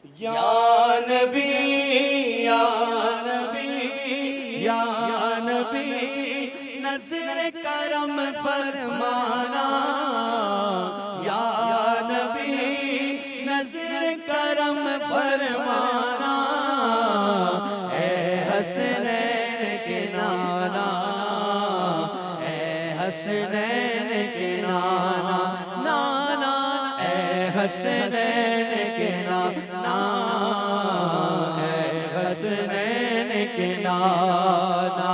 या नबी या नबी या नबी नज़र करम फरमाना, या नबी नज़र करम फरमाना, ए हसनैन के नाना, ए हसनैन के नाना, नाना ए हसनैन के नाना, ए हसनैन के नाना।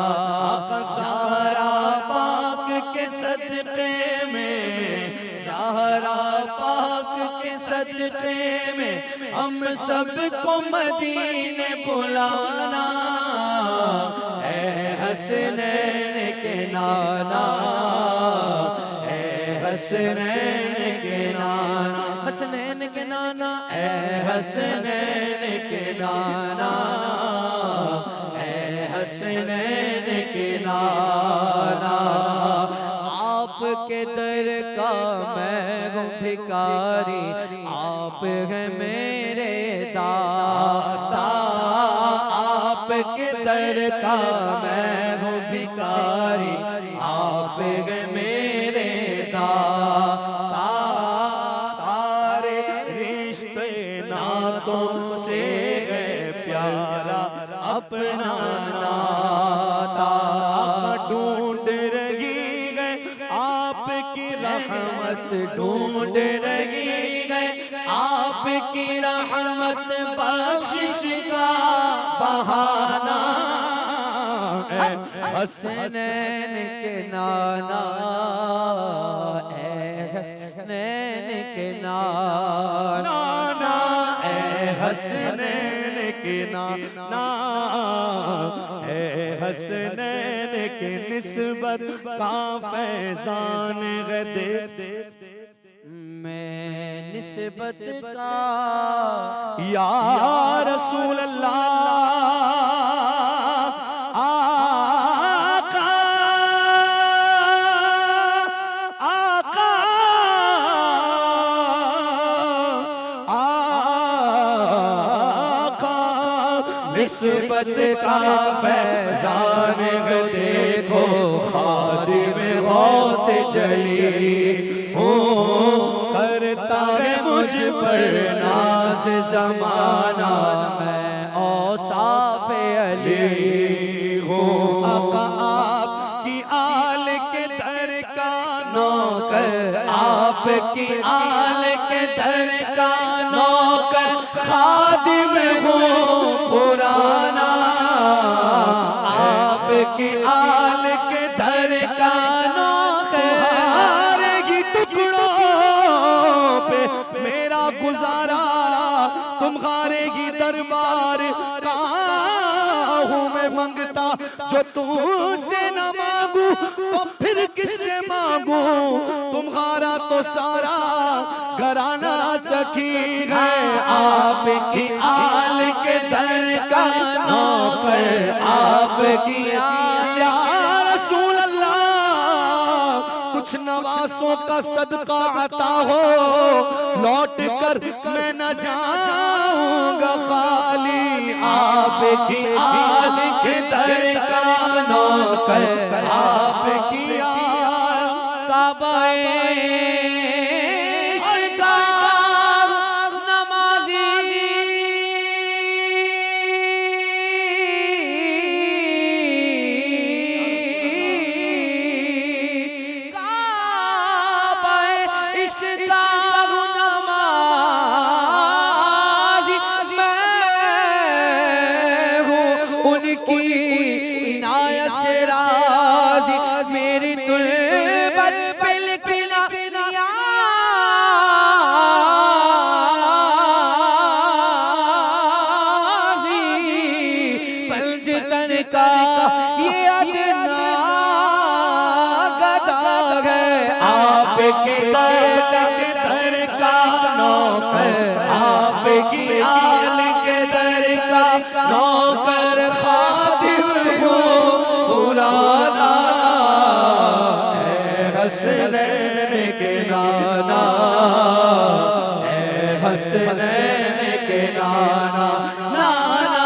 आका ज़हरा पाक के सदक़े में, ज़हरा पाक के सदक़े में हम सबको मदीने बुलाना, ए हसनैन के नाना, ए हसनैन के नाना, हसनैन के नाना, ए हसनैन के नाना, ए हसनैन के नाना। आपके दर का मैं हूँ भिखारी, आप हैं मेरे दाता, आपके दर का मैं हूँ भिखारी, आप हैं मेरे दाता। सारे रिश्ते नातों से है प्यारा अपना नाता, ढूंढ रही है आपकी रहमत, ढूंढ रही है आपकी रहमत, बख्शिश का बहाना, हसनैन के नाना, ए हसनैन के नाना, ए हसनैन के नाना, ए हसनैन के निस्बत का फैज़ान है दे मैं निस्बत का, या रसूल अल्लाह आका आका आका, निस्बत का फैज़ान है देखो, खादिम गौस जली करता है मुझ पर नाज ज़माना, मैं औसाफ अली हूँ। आका आपकी आल के दर का नौकर, आपकी आल के दर का नौकर, खादिम हूँ पुराना, आपकी आल के दर का नौकर, मेरा गुजारा तुम्हारे ही दरबार का हूँ मैं मंगता, जो तुमसे न मांगू तो फिर किससे मांगू, तुम्हारा तो सारा घराना सखी है, आपकी आल के दर का नौकर, आपकी आल, या रसूल अल्लाह कुछ नवासों का सदका अता हो, लौट कर मैं न जाऊंगा खाली, आपकी आल के दर का नौकर, आपकी आल काबाए इश्क का नमाज़ी, इनायत से राज़ी, मेरी तुल्बत पे लिखना नियाज़ी, पंजतन का ये अदना गदा है, आपके दर का नौकर, आपकी आल के दर का नौकर, खादिम हूँ पुराना, हसनैन के नाना, हसनैन के नाना नाना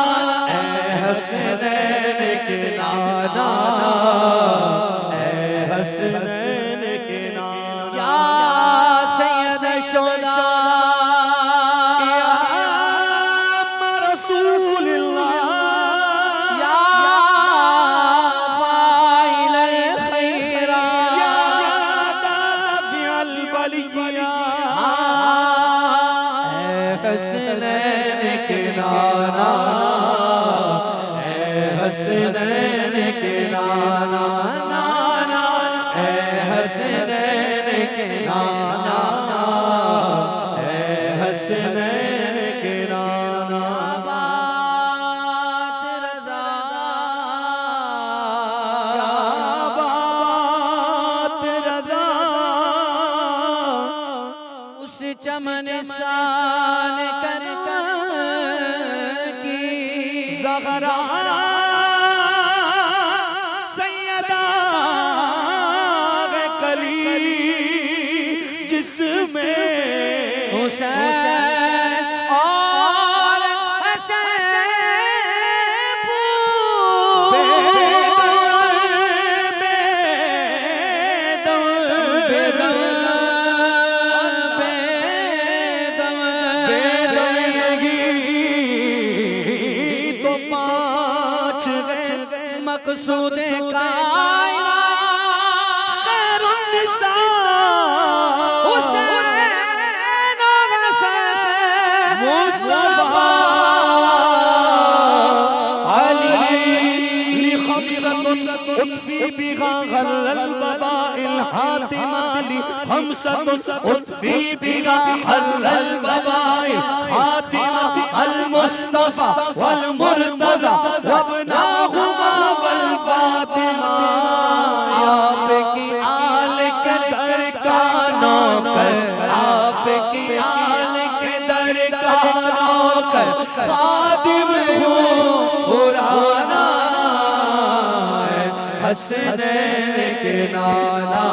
ए हसनैन के नाना ए हसनैन के नाना या सैयद शोला हसनैन के नाना ए हसनैन के नाना नाना ए हसनैन के नाना ए हसनैन के नाना बात रज़ा या बात रज़ा उस चमनिस्तान ज़हरा सैयदा कली जिसमें हुसैन और हसन मक़सूद कायनात खैरुन्निसा हुसैन और हसन मुस्तफा अली लिखमसतुन उत्फी बिहा गल्लल बबाइल हातिमा लिखमसतुन उत्फी बिहा गल्लल बबाइल हातिमा अल मुस्तफा वल मुर्तज़ा वबनाहुमा फातिमा आपकी आल के दर का नौकर आपकी आल के दर का नौकर खादिम हूँ पुराना हसनैन के नाना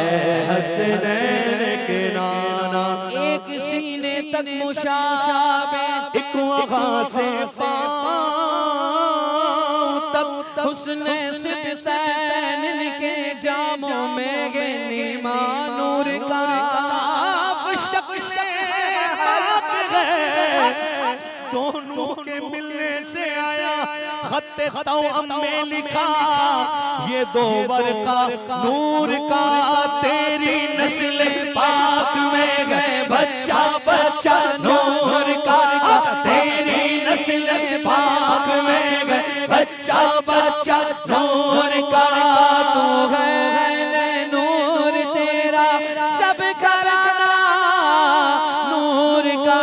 ए हसनैन के नाना एक सीने तक मुशाबे एक वहाँ से हुस्ने सिफ़तैन के जामों में गे नीमा नूर का साफ शक्ल है दोनों के मिलने से आया खत्ते तौअम में लिखा ये दो वर्का नूर का तेरी नस्ल पाक में गए बच्चा बच्चा नूर का तेरी नस्ल पाक में गए बच्चा बच्चा नूर का तू है नूर तेरा सब घराना नूर का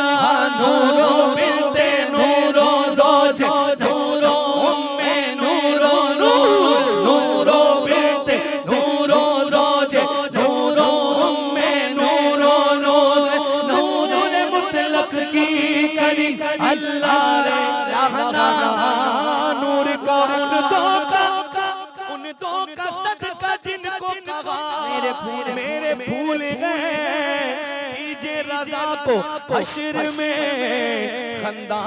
नूरों मिलते नूरों ज़ौज नूरों उम्मे नूरों नूर नूरों मिलते नूरों ज़ौज नूरों उम्मे नूरों नूर नूर मुतलक की करी अल्लाह रे रहना उन दो का सदका जिनको कहा मेरे भूल गए कीजिए रज़ा को हश्र में खंदा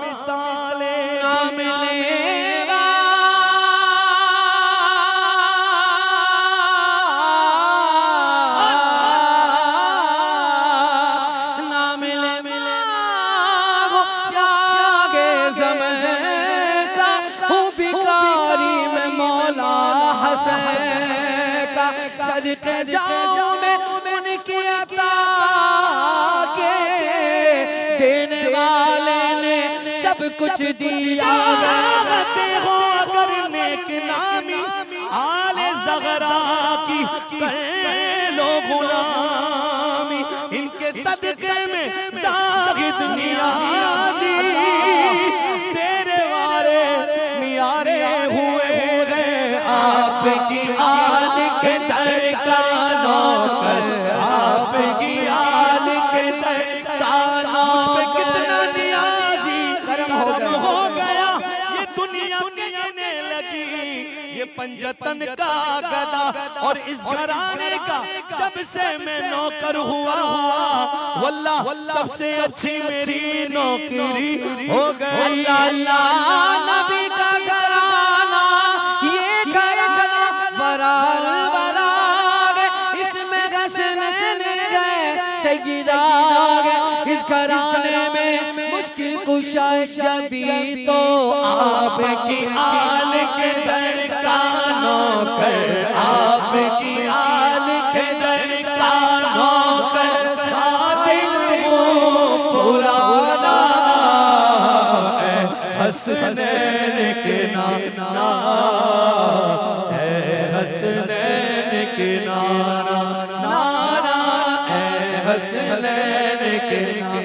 मिसाले ना मिलेगा ना मिले जागे ज़मज़म का सदके जाओ में उनकी अता के देने वाले ने सब कुछ दिया हो अगर नेक नामी आले ज़हरा की कर लो गुलामी इनके सदके में ज़ाहिद नियाज़ी तेरे वारे नियारे हुए आपकी आल के दर का नौकर आपकी आल के दर का नौकर कितना नियाज़ी करम हो गया ये दुनिया कहने लगी ये पंजतन का गदा और इस घराने का जब से मैं नौकर हुआ वल्लाह सबसे अच्छी मेरी नौकरी हो गई। अल्लाह अल्लाह नबी का घराना ये घराना बराल बराग इसमें हसन गए सैयदा इस घराने में मुश्किल कुशा जबी तो आपकी आल के दर का नौकर आपकी आल के दर का नौकर सादिक पुराना हसनैन के नाना है हसनैन के नाना नाना है हसनैन के नाना।